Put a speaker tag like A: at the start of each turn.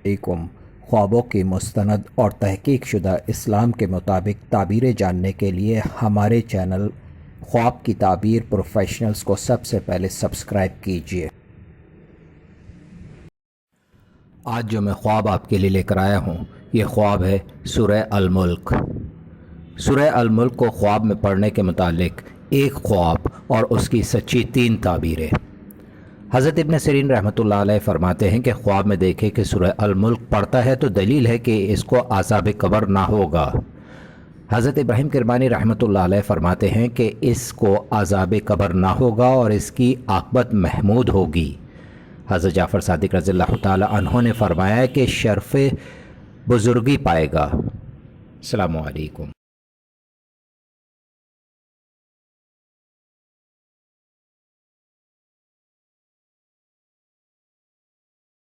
A: अलैकुम। ख्वाबों की मुस्तनद और तहकीक शुदा इस्लाम के मुताबिक ताबीरें जानने के लिए हमारे चैनल ख्वाब की ताबीर प्रोफेशनल्स को सबसे पहले सब्सक्राइब कीजिए। आज जो मैं ख्वाब आपके लिए लेकर आया हूँ, ये ख्वाब है सूरह अल-मुल्क। सूरह अल-मुल्क को ख्वाब में पढ़ने के मुतालिक एक ख्वाब और उसकी सच्ची 3 ताबीरें। हज़रत इब्न सिरीन रहमतुल्लाह अलैह फरमाते हैं कि ख्वाब में देखे कि सूरह अल-मुल्क पढ़ता है तो दलील है कि इसको आज़ाब कब्र ना होगा। हज़रत इब्राहीम किरमानी रहमतुल्लाह अलैह फरमाते हैं कि इसको आज़ाब कब्र ना होगा और इसकी आक़िबत महमूद होगी। हज़रत जाफ़र सादिक रज़ियल्लाहु ताला अन्हु ने फरमाया कि शर्फ़ बुज़ुर्गी पाएगा। अस्सलामु अलैकुम।